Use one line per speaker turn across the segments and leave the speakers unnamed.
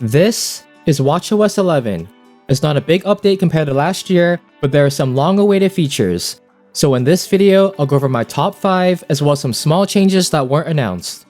This is watchOS 11. It's not a big update compared to last year, but there are some long-awaited features. So in this video, I'll go over my top 5 as well as some small changes that weren't announced.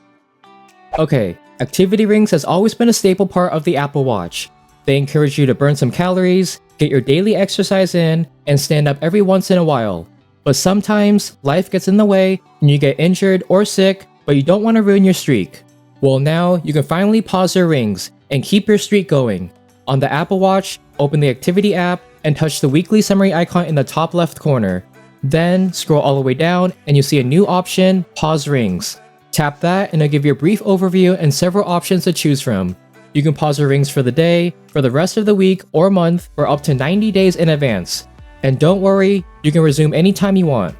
Okay, activity rings has always been a staple part of the Apple Watch. They encourage you to burn some calories, get your daily exercise in, and stand up every once in a while. But sometimes, life gets in the way and you get injured or sick, but you don't want to ruin your streak. Well, now you can finally pause your rings and keep your streak going. On the Apple Watch, open the Activity app and touch the weekly summary icon in the top left corner. Then scroll all the way down and you see a new option, Pause Rings. Tap that and it'll give you a brief overview and several options to choose from. You can pause your rings for the day, for the rest of the week or month, or up to 90 days in advance. And don't worry, you can resume anytime you want.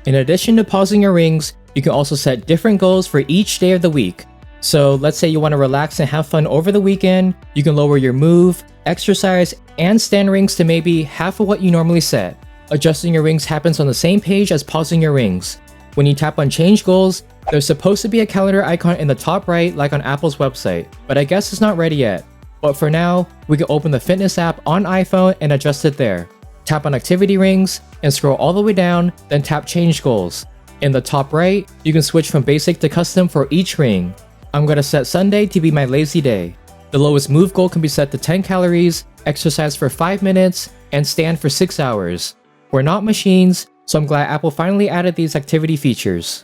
In addition to pausing your rings, you can also set different goals for each day of the week. So let's say you want to relax and have fun over the weekend, you can lower your move, exercise, and stand rings to maybe half of what you normally set. Adjusting your rings happens on the same page as pausing your rings. When you tap on Change Goals, there's supposed to be a calendar icon in the top right like on Apple's website, but I guess it's not ready yet. But for now, we can open the Fitness app on iPhone and adjust it there. Tap on Activity Rings and scroll all the way down, then tap Change Goals. In the top right, you can switch from basic to custom for each ring. I'm gonna set Sunday to be my lazy day. The lowest move goal can be set to 10 calories, exercise for 5 minutes, and stand for 6 hours. We're not machines, so I'm glad Apple finally added these activity features.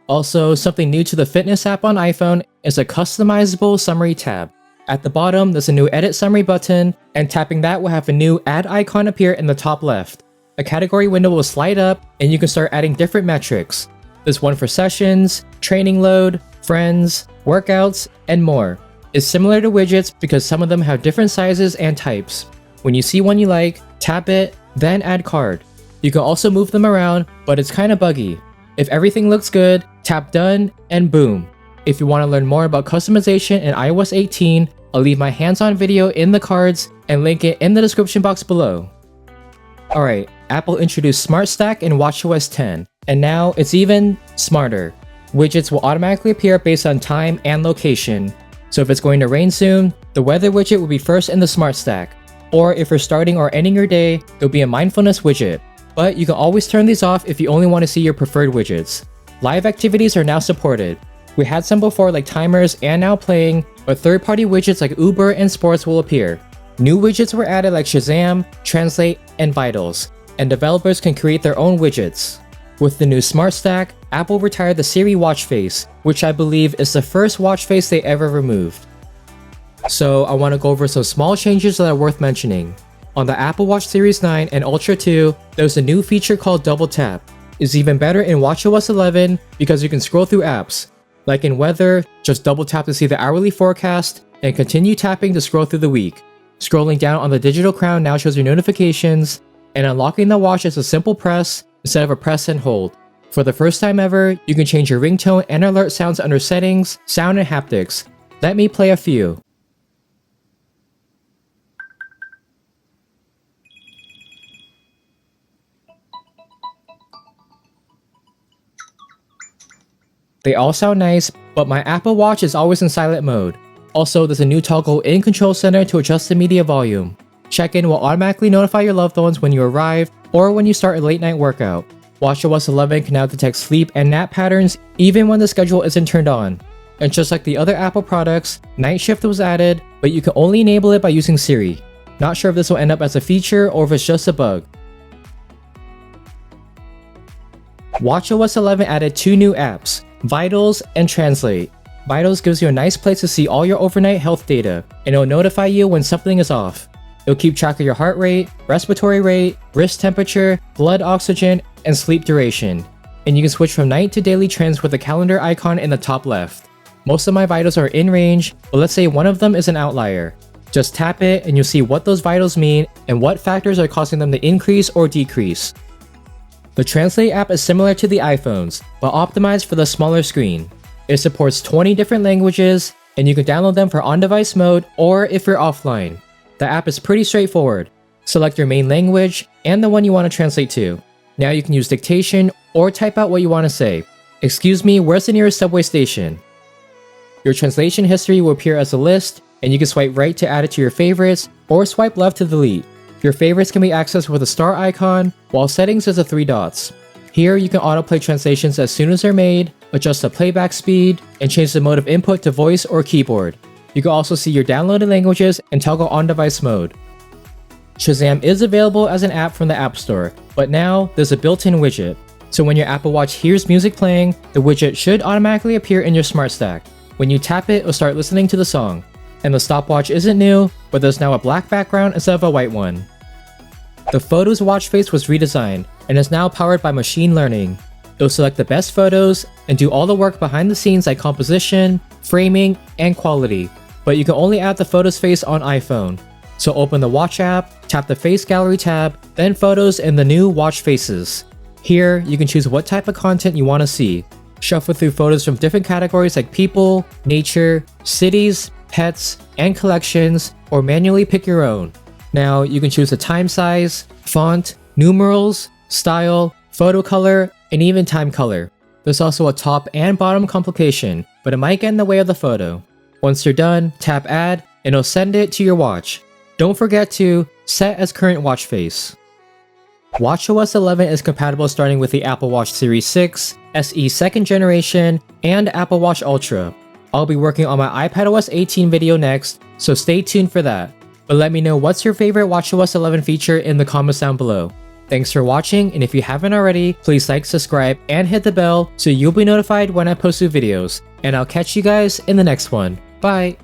Also, something new to the Fitness app on iPhone is a customizable summary tab. At the bottom, there's a new Edit Summary button, and tapping that will have a new Add icon appear in the top left. A category window will slide up, and you can start adding different metrics. There's one for sessions, training load, friends, workouts, and more. It's similar to widgets because some of them have different sizes and types. When you see one you like, tap it, then add card. You can also move them around, but it's kinda buggy. If everything looks good, tap done, and boom. If you want to learn more about customization in iOS 18, I'll leave my hands-on video in the cards and link it in the description box below. Alright, Apple introduced Smart Stack in watchOS 10, and now it's even smarter. Widgets will automatically appear based on time and location. So if it's going to rain soon, the weather widget will be first in the Smart Stack. Or if you're starting or ending your day, there'll be a mindfulness widget. But you can always turn these off if you only want to see your preferred widgets. Live activities are now supported. We had some before like timers and now playing, but third-party widgets like Uber and Sports will appear. New widgets were added like Shazam, Translate, and Vitals, and developers can create their own widgets. With the new Smart Stack, Apple retired the Siri watch face, which I believe is the first watch face they ever removed. So I want to go over some small changes that are worth mentioning. On the Apple Watch Series 9 and Ultra 2, there's a new feature called Double Tap. It's even better in watchOS 11 because you can scroll through apps. Like in weather, just double tap to see the hourly forecast, and continue tapping to scroll through the week. Scrolling down on the digital crown now shows your notifications, and unlocking the watch is a simple press instead of a press and hold. For the first time ever, you can change your ringtone and alert sounds under Settings, Sound and Haptics. Let me play a few. They all sound nice, but my Apple Watch is always in silent mode. Also, there's a new toggle in Control Center to adjust the media volume. Check-in will automatically notify your loved ones when you arrive or when you start a late-night workout. watchOS 11 can now detect sleep and nap patterns even when the schedule isn't turned on. And just like the other Apple products, Night Shift was added, but you can only enable it by using Siri. Not sure if this will end up as a feature or if it's just a bug. watchOS 11 added 2 new apps, Vitals and Translate. Vitals gives you a nice place to see all your overnight health data, and it'll notify you when something is off. It'll keep track of your heart rate, respiratory rate, wrist temperature, blood oxygen, and sleep duration. And you can switch from night to daily trends with the calendar icon in the top left. Most of my vitals are in range, but let's say one of them is an outlier. Just tap it and you'll see what those vitals mean and what factors are causing them to increase or decrease. The Translate app is similar to the iPhones, but optimized for the smaller screen. It supports 20 different languages, and you can download them for on-device mode or if you're offline. The app is pretty straightforward. Select your main language and the one you want to translate to. Now you can use dictation or type out what you want to say. Excuse me, where's the nearest subway station? Your translation history will appear as a list, and you can swipe right to add it to your favorites, or swipe left to delete. Your favorites can be accessed with a star icon, while settings is the 3 dots. Here you can autoplay translations as soon as they're made, adjust the playback speed, and change the mode of input to voice or keyboard. You can also see your downloaded languages and toggle on-device mode. Shazam is available as an app from the App Store, but now there's a built-in widget. So when your Apple Watch hears music playing, the widget should automatically appear in your smart stack. When you tap it, it'll start listening to the song. And the stopwatch isn't new, but there's now a black background instead of a white one. The Photos watch face was redesigned, and is now powered by machine learning. It'll select the best photos, and do all the work behind the scenes like composition, framing, and quality. But you can only add the Photos face on iPhone. So open the Watch app, tap the Face Gallery tab, then Photos and the new Watch Faces. Here, you can choose what type of content you want to see. Shuffle through photos from different categories like people, nature, cities, pets, and collections, or manually pick your own. Now, you can choose the time size, font, numerals, style, photo color, and even time color. There's also a top and bottom complication, but it might get in the way of the photo. Once you're done, tap Add, and it'll send it to your watch. Don't forget to set as current watch face. watchOS 11 is compatible starting with the Apple Watch Series 6, SE 2nd generation, and Apple Watch Ultra. I'll be working on my iPadOS 18 video next, so stay tuned for that. But let me know what's your favorite watchOS 11 feature in the comments down below. Thanks for watching, and if you haven't already, please like, subscribe, and hit the bell so you'll be notified when I post new videos. And I'll catch you guys in the next one. Bye!